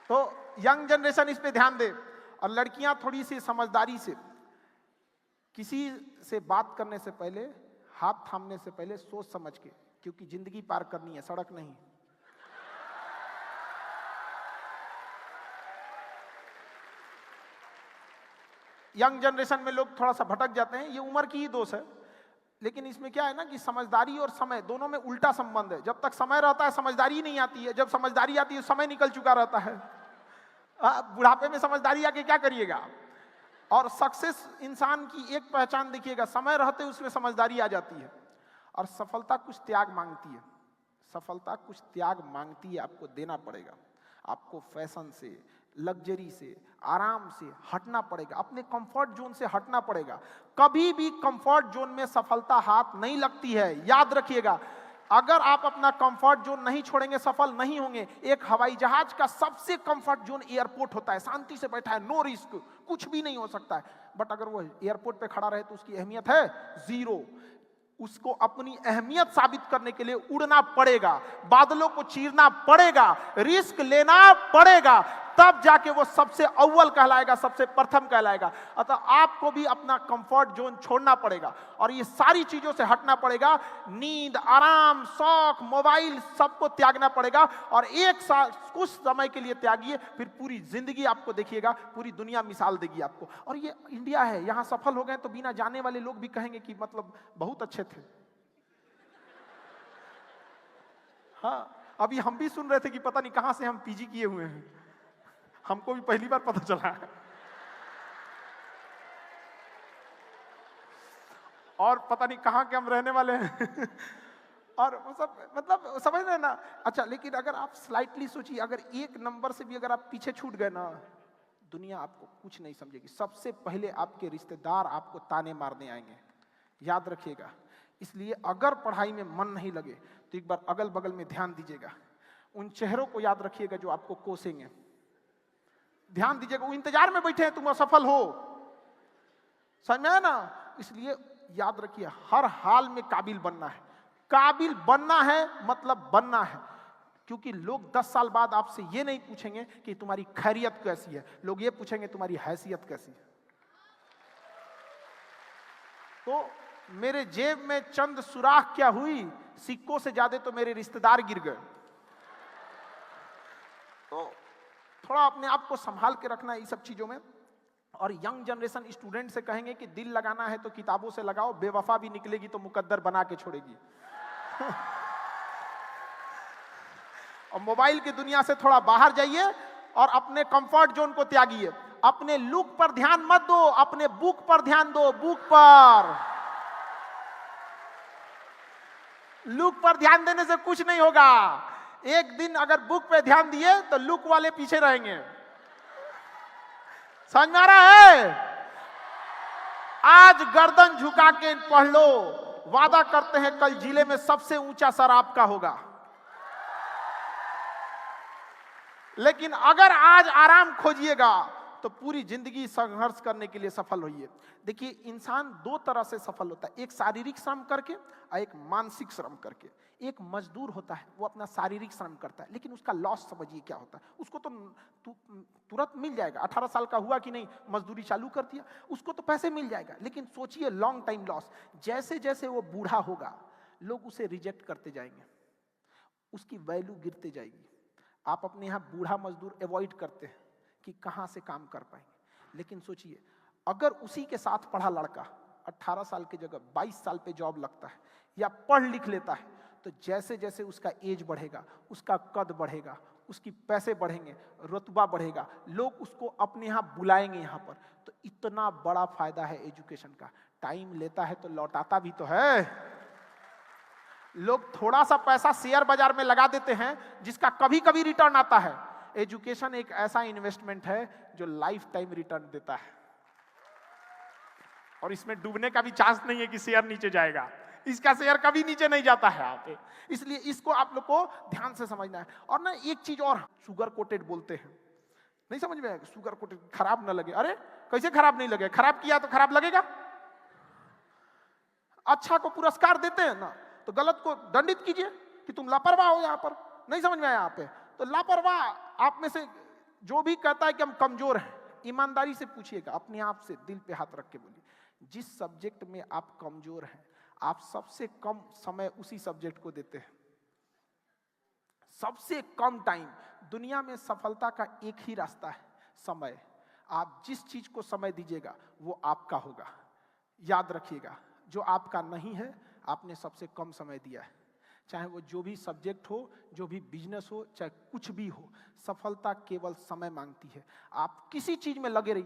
तो young generation इस पे ध्यान दे। और लड़कियां थोड़ी सी समझदारी से, किसी से बात करने से पहले, हाथ थामने से पहले सोच समझ के, क्योंकि जिंदगी पार करनी है, सड़क नहीं। यंग जनरेशन में लोग थोड़ा सा भटक जाते हैं, ये उम्र की ही दोष है। लेकिन इसमें क्या है ना कि समझदारी और समय दोनों में उल्टा संबंध है। जब तक समय रहता है समझदारी नहीं आती है, जब समझदारी आती है समय निकल चुका रहता है। बुढ़ापे में समझदारी आके क्या करिएगा। और सक्सेस इंसान की एक पहचान देखिएगा, समय रहते उसमें समझदारी आ जाती है। और सफलता कुछ त्याग मांगती है, सफलता कुछ त्याग मांगती है, आपको देना पड़ेगा। आपको फैशन से, लग्जरी से, आराम से हटना पड़ेगा, अपने कंफर्ट जोन से हटना पड़ेगा। कभी भी कंफर्ट जोन में सफलता हाथ नहीं लगती है, याद रखिएगा। अगर आप अपना कंफर्ट जोन नहीं छोड़ेंगे सफल नहीं होंगे। एक हवाई जहाज का सबसे कंफर्ट जोन एयरपोर्ट होता है, शांति से बैठा है, नो रिस्क, कुछ भी नहीं हो सकता है। बट अगर वो एयरपोर्ट पे खड़ा रहे तो उसकी अहमियत है जीरो। उसको अपनी अहमियत साबित करने के लिए उड़ना पड़ेगा, बादलों को चीरना पड़ेगा, रिस्क लेना पड़ेगा, तब जाके वो सबसे अव्वल कहलाएगा, सबसे प्रथम कहलाएगा। अतः आपको भी अपना कंफर्ट जोन छोड़ना पड़ेगा और ये सारी चीजों से हटना पड़ेगा। नींद, आराम, शौक, मोबाइल सबको त्यागना पड़ेगा। और एक साल कुछ समय के लिए त्यागिए, फिर पूरी जिंदगी आपको देखिएगा, पूरी दुनिया मिसाल देगी आपको। और ये इंडिया है, यहां सफल हो गए तो बिना जाने वाले लोग भी कहेंगे कि मतलब बहुत अच्छे थे। हाँ, अभी हम भी सुन रहे थे कि पता नहीं कहां से हम पीजी किए हुए हैं, हमको भी पहली बार पता चला है। और पता नहीं कहां के हम रहने वाले हैं। और वो सब मतलब समझ रहे हैं ना। अच्छा, लेकिन अगर आप स्लाइटली सोचिए, अगर एक नंबर से भी अगर आप पीछे छूट गए ना, दुनिया आपको कुछ नहीं समझेगी। सबसे पहले आपके रिश्तेदार आपको ताने मारने आएंगे, याद रखिएगा। इसलिए अगर पढ़ाई में मन नहीं लगे तो एक बार अगल बगल में ध्यान दीजिएगा, उन चेहरों को याद रखिएगा जो आपको कोसेंगे। ध्यान दीजिएगा, वो इंतजार में बैठे हैं तुम असफल हो, समझ में आया ना। इसलिए याद रखिए, हर हाल में काबिल बनना है। काबिल बनना है मतलब बनना है, क्योंकि लोग 10 साल बाद आपसे ये नहीं पूछेंगे कि तुम्हारी खैरियत कैसी है, लोग ये पूछेंगे तुम्हारी हैसियत कैसी है। तो मेरे जेब में चंद सुराख क्या हुई, सिक्कों से ज्यादा तो मेरे रिश्तेदार गिर गए। तो थोड़ा अपने आप को संभाल के रखना है इस सब चीजों में। और यंग जनरेशन स्टूडेंट से कहेंगे कि दिल लगाना है तो किताबों से लगाओ, बेवफा भी निकलेगी तो मुकद्दर बना के छोड़ेगी। और मोबाइल की दुनिया से थोड़ा बाहर जाइए और अपने कंफर्ट जोन को त्यागिए। अपने लुक पर ध्यान मत दो, अपने बुक पर ध्यान दो। बुक पर, लुक पर ध्यान देने से कुछ नहीं होगा। एक दिन अगर बुक पे ध्यान दिए तो लुक वाले पीछे रहेंगे। समझ में आ रहा है। आज गर्दन झुका के पढ़ लो, वादा करते हैं कल जिले में सबसे ऊंचा सर आपका होगा। लेकिन अगर आज आराम खोजिएगा तो पूरी जिंदगी संघर्ष करने के लिए सफल होइए। देखिए, इंसान दो तरह से सफल होता है, एक शारीरिक श्रम करके और एक मानसिक श्रम करके। एक मजदूर होता है, वो अपना शारीरिक श्रम करता है, लेकिन उसका लॉस समझिए क्या होता है। उसको तो तुरंत मिल जाएगा, 18 साल का हुआ कि नहीं, मजदूरी चालू कर दिया, उसको तो पैसे मिल जाएगा। लेकिन सोचिए लॉन्ग टाइम लॉस। जैसे जैसे वो बूढ़ा होगा, लोग उसे रिजेक्ट करते जाएंगे, उसकी वैल्यू गिरते जाएगी। आप अपने यहाँ बूढ़ा मजदूर अवॉइड करते हैं कि कहाँ से काम कर पाएंगे। लेकिन सोचिए, अगर उसी के साथ पढ़ा लड़का 18 साल की जगह 22 साल पे जॉब लगता है या पढ़ लिख लेता है, तो जैसे जैसे उसका एज बढ़ेगा, उसका कद बढ़ेगा, उसकी पैसे बढ़ेंगे, रुतबा बढ़ेगा, लोग उसको अपने यहाँ बुलाएंगे यहाँ पर। तो इतना बड़ा फायदा है एजुकेशन का। टाइम लेता है तो लौटाता भी तो है। लोग थोड़ा सा पैसा शेयर बाजार में लगा देते हैं जिसका कभी कभी रिटर्न आता है। एजुकेशन एक ऐसा इन्वेस्टमेंट है जो लाइफ टाइम रिटर्न देता है, और इसमें डूबने का भी चांस नहीं है कि शेयर नीचे जाएगा। इसका शेयर कभी नीचे नहीं जाता है आप, इसलिए इसको आप लोग को ध्यान से समझना है। और ना एक चीज और, शुगर कोटेड बोलते हैं, नहीं समझ में आएगा। शुगर कोटेड खराब ना लगे, अरे कैसे खराब नहीं लगे, खराब किया तो खराब लगेगा। अच्छा को पुरस्कार देते हैं ना, तो गलत को दंडित कीजिए कि तुम लापरवाह हो। यहाँ पर नहीं समझ में आया, यहाँ पे तो लापरवाह आप में से जो भी कहता है कि हम कमजोर हैं, ईमानदारी से पूछिएगा, अपने आप से दिल पे हाथ रख के बोलिए, जिस सब्जेक्ट में आप कमजोर हैं, आप सबसे कम समय उसी सब्जेक्ट को देते हैं। सबसे कम टाइम। दुनिया में सफलता का एक ही रास्ता है, समय। आप जिस चीज को समय दीजिएगा वो आपका होगा। याद रखिएगा, जो आपका नहीं है आपने सबसे कम समय दिया है। चाहे वो जो भी सब्जेक्ट हो, जो भी बिजनेस हो, चाहे कुछ भी हो, सफलता केवल समय मांगती है। आप किसी चीज में लगे रहिए।